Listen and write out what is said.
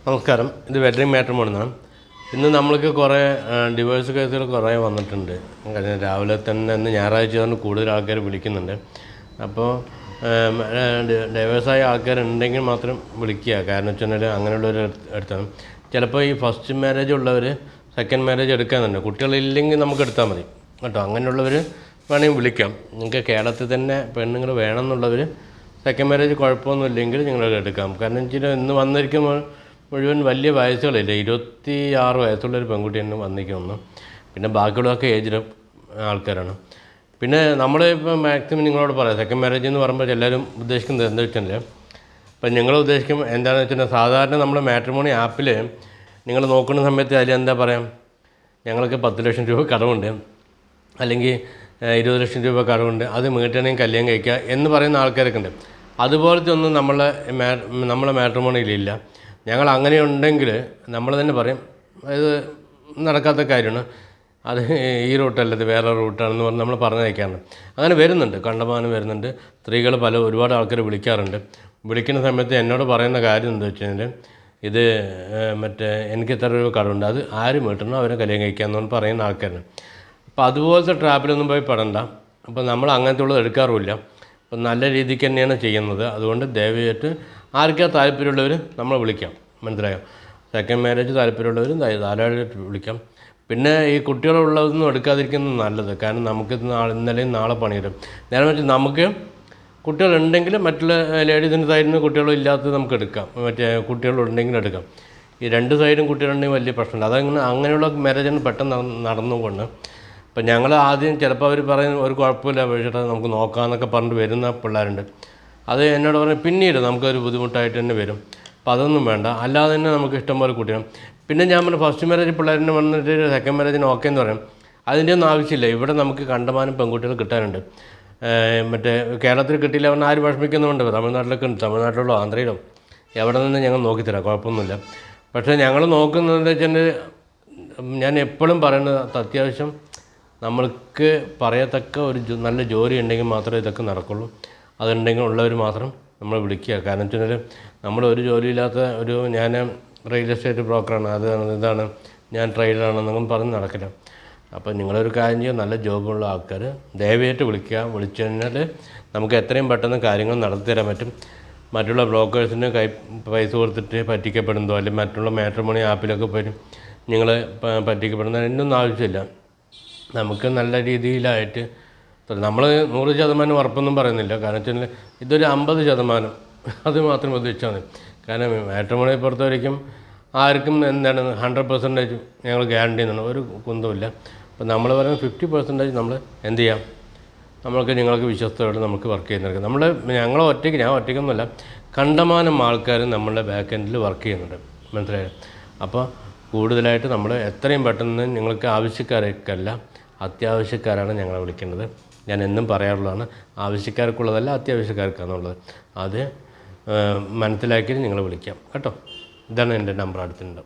നമസ്കാരം. ഇത് വെഡ്ഡിങ് മാട്രിമോണിയാണ്. ഇന്ന് നമ്മൾക്ക് കുറേ ഡിവോഴ്സ് കേസുകൾ കുറേ വന്നിട്ടുണ്ട്. രാവിലെ തന്നെ ഇന്ന് ഞായറാഴ്ച കൊണ്ട് കൂടുതൽ ആൾക്കാർ വിളിക്കുന്നുണ്ട്. അപ്പോൾ ഡൈവേഴ്സായ ആൾക്കാരുണ്ടെങ്കിൽ മാത്രം വിളിക്കുക. കാരണം വെച്ചാൽ അങ്ങനെയുള്ളവർ എടുത്താണ്. ചിലപ്പോൾ ഈ ഫസ്റ്റ് മാരേജ് ഉള്ളവർ സെക്കൻഡ് മാരേജ് എടുക്കാനുണ്ട്. കുട്ടികളില്ലെങ്കിൽ നമുക്ക് എടുത്താൽ മതി കേട്ടോ. അങ്ങനെയുള്ളവർ വേണമെങ്കിൽ വിളിക്കാം. നിങ്ങൾക്ക് കേരളത്തിൽ തന്നെ പെണ്ണുങ്ങൾ വേണമെന്നുള്ളവർ സെക്കൻഡ് മാരേജ് കുഴപ്പമൊന്നുമില്ലെങ്കിൽ നിങ്ങൾ എടുക്കാം. കാരണം വെച്ചാൽ ഇന്ന് വന്നിരിക്കുമ്പോൾ മുഴുവൻ വലിയ വയസ്സുകളില്ല. 26 വയസ്സുള്ളൊരു പെൺകുട്ടി തന്നെ വന്നിരിക്കുന്നു. പിന്നെ ബാക്കിയുള്ളതൊക്കെ ഏജിൽ ആൾക്കാരാണ്. പിന്നെ നമ്മളിപ്പോൾ മാക്സിമം നിങ്ങളോട് പറയാം, സെക്കൻഡ് മാരേജ് എന്ന് പറയുമ്പോൾ എല്ലാവരും ഉദ്ദേശിക്കുന്നത് എന്താ വെച്ചാൽ, ഇപ്പം നിങ്ങൾ ഉദ്ദേശിക്കും എന്താണെന്ന് വെച്ചാൽ, സാധാരണ നമ്മുടെ മാട്രിമോണി ആപ്പിൽ നിങ്ങൾ നോക്കുന്ന സമയത്ത് അതിൽ എന്താ പറയാം, ഞങ്ങൾക്ക് 10 ലക്ഷം രൂപ കടമുണ്ട്, അല്ലെങ്കിൽ 20 ലക്ഷം രൂപ കടമുണ്ട്, അത് മീട്ടണമെങ്കിൽ കല്യാണം കഴിക്കുക എന്ന് പറയുന്ന ആൾക്കാരൊക്കെ ഉണ്ട്. അതുപോലത്തെ ഒന്നും നമ്മളെ മാട്രിമോണിയിലില്ല. ഞങ്ങൾ അങ്ങനെ ഉണ്ടെങ്കിൽ നമ്മൾ തന്നെ പറയും ഇത് നടക്കാത്ത കാര്യമാണ്, അത് ഈ റൂട്ടല്ല, ഇത് വേറെ റൂട്ടാണെന്ന് പറഞ്ഞ് നമ്മൾ പറഞ്ഞയക്കാറുണ്ട്. അങ്ങനെ വരുന്നുണ്ട്, കണ്ടമാനം വരുന്നുണ്ട്. സ്ത്രീകൾ ഒരുപാട് ആൾക്കാർ വിളിക്കാറുണ്ട്. വിളിക്കുന്ന സമയത്ത് എന്നോട് പറയുന്ന കാര്യം എന്താ വെച്ച് കഴിഞ്ഞാൽ, ഇത് എനിക്ക് ഇത്ര രൂപ കടമുണ്ട്, അത് ആര് മീട്ടണോ അവരെ കല്യാണം കഴിക്കാമെന്ന് പറയുന്ന ആൾക്കാരാണ്. അപ്പോൾ അതുപോലത്തെ ട്രാപ്പിലൊന്നും പോയി പെടണ്ട. അപ്പോൾ നമ്മൾ അങ്ങനത്തെ ഉള്ളത് എടുക്കാറുമില്ല. അപ്പം നല്ല രീതിക്ക് തന്നെയാണ് ചെയ്യുന്നത്. അതുകൊണ്ട് ദയവായിട്ട് ആർക്കാ താല്പര്യമുള്ളവർ നമ്മളെ വിളിക്കാം, മനസ്സിലായോ. സെക്കൻഡ് മാരേജ് താല്പര്യമുള്ളവരും ധാരാളമായിട്ട് വിളിക്കാം. പിന്നെ ഈ കുട്ടികളുള്ളതൊന്നും എടുക്കാതിരിക്കുന്നത് നല്ലത്. കാരണം നമുക്ക് ഇന്നലെയും നാളെ പണിയിടും. നേരെ വെച്ചാൽ നമുക്ക് കുട്ടികളുണ്ടെങ്കിൽ മറ്റുള്ള ലേഡീസിൻ്റെ സൈഡിൽ നിന്ന് കുട്ടികളില്ലാത്തത് നമുക്ക് എടുക്കാം, കുട്ടികളുണ്ടെങ്കിൽ എടുക്കാം. ഈ രണ്ട് സൈഡും കുട്ടികളുണ്ടെങ്കിൽ വലിയ പ്രശ്നമില്ല. അങ്ങനെയുള്ള മാരേജാണ് പെട്ടെന്ന് നടന്നുകൊണ്ട്. ഇപ്പം ഞങ്ങൾ ആദ്യം ചിലപ്പോൾ അവർ പറയും ഒരു കുഴപ്പമില്ല, പക്ഷേ നമുക്ക് നോക്കാമെന്നൊക്കെ പറഞ്ഞിട്ട് വരുന്ന പിള്ളേരുണ്ട്. അത് എന്നോട് പറഞ്ഞാൽ പിന്നീട് നമുക്കൊരു ബുദ്ധിമുട്ടായിട്ട് തന്നെ വരും. അപ്പോൾ അതൊന്നും വേണ്ട. അല്ലാതെ തന്നെ നമുക്ക് ഇഷ്ടംപോലെ കുട്ടികളും. പിന്നെ ഞാൻ പറഞ്ഞു ഫസ്റ്റ് മാരേജ് പിള്ളേരിന് വന്നിട്ട് സെക്കൻഡ് മാരേജിന് ഓക്കെ എന്ന് പറയും. അതിൻ്റെ ഒന്നും ആവശ്യമില്ല. ഇവിടെ നമുക്ക് കണ്ടമാനം പെൺകുട്ടികൾ കിട്ടാനുണ്ട്. കേരളത്തിൽ കിട്ടിയില്ല പറഞ്ഞാൽ ആര് വിഷമിക്കുന്നുണ്ട്. തമിഴ്നാട്ടിലൊക്കെ ഉണ്ട്, തമിഴ്നാട്ടിലോ ആന്ധ്രയിലോ എവിടെ നിന്ന് ഞങ്ങൾ നോക്കിത്തരാം, കുഴപ്പമൊന്നുമില്ല. പക്ഷേ ഞങ്ങൾ നോക്കുന്നത് വെച്ചാൽ, ഞാൻ എപ്പോഴും പറയുന്നത്, അത്യാവശ്യം നമ്മൾക്ക് പറയത്തക്ക ഒരു നല്ല ജോലി ഉണ്ടെങ്കിൽ മാത്രമേ ഇതൊക്കെ നടക്കുള്ളൂ. അതുണ്ടെങ്കിൽ ഉള്ളവർ മാത്രം നമ്മൾ വിളിക്കുക. കാരണം വെച്ചാൽ നമ്മൾ ഒരു ജോലിയില്ലാത്ത ഞാൻ റിയൽ എസ്റ്റേറ്റ് ബ്രോക്കറാണ്, ഇതാണ് ഞാൻ ട്രേഡറാണെന്നൊന്നും പറഞ്ഞ് നടക്കില്ല. അപ്പോൾ നിങ്ങളൊരു കാര്യം ചെയ്യുക, നല്ല ജോബുള്ള ആൾക്കാർ ദയവായിട്ട് വിളിക്കുക. വിളിച്ചു കഴിഞ്ഞാൽ നമുക്ക് എത്രയും പെട്ടെന്ന് കാര്യങ്ങൾ നടത്തി തരാൻ പറ്റും. മറ്റുള്ള ബ്രോക്കേഴ്സിന് പൈസ കൊടുത്തിട്ട് പറ്റിക്കപ്പെടുന്നതോ അല്ലെങ്കിൽ മറ്റുള്ള മാട്രിമോണി ആപ്പിലൊക്കെ പോയി നിങ്ങൾ പറ്റിക്കപ്പെടുന്ന എന്നൊന്നും ആവശ്യമില്ല. നമുക്ക് നല്ല രീതിയിലായിട്ട് നമ്മൾ 100% ഉറപ്പൊന്നും പറയുന്നില്ല. കാരണം വെച്ചാൽ ഇതൊരു 50% അത് മാത്രം ഉദ്ദേശിച്ചാൽ മതി. കാരണം മാട്രിമോണിയെ പുറത്ത് വരയ്ക്കും ആർക്കും 100% ഞങ്ങൾ ഗ്യാരണ്ടി എന്നാണ്, ഒരു കുന്തമില്ല. അപ്പോൾ നമ്മൾ പറയുന്നത് 50% നമ്മൾ എന്ത് ചെയ്യാം, നിങ്ങൾക്ക് വിശ്വസ്തയോടെ നമുക്ക് വർക്ക് ചെയ്യുന്നവർക്ക് ഞാൻ ഒറ്റയ്ക്കൊന്നുമല്ല, കണ്ടമാനം ആൾക്കാർ നമ്മളുടെ ബാക്ക് എൻഡിൽ വർക്ക് ചെയ്യുന്നുണ്ട്, മനസ്സിലായോ. അപ്പോൾ കൂടുതലായിട്ട് നമ്മൾ എത്രയും പെട്ടെന്ന് നിങ്ങൾക്ക് ആവശ്യക്കാർക്കല്ല, അത്യാവശ്യക്കാരാണ് ഞങ്ങളെ വിളിക്കേണ്ടത്. ഞാൻ എന്നും പറയാറുള്ളതാണ്, ആവശ്യക്കാർക്കുള്ളതല്ല അത്യാവശ്യക്കാർക്കാണെന്നുള്ളത്. അത് മനസ്സിലാക്കി നിങ്ങൾ വിളിക്കാം കേട്ടോ. ഇതാണ് എൻ്റെ നമ്പർ അടുത്തുണ്ട്.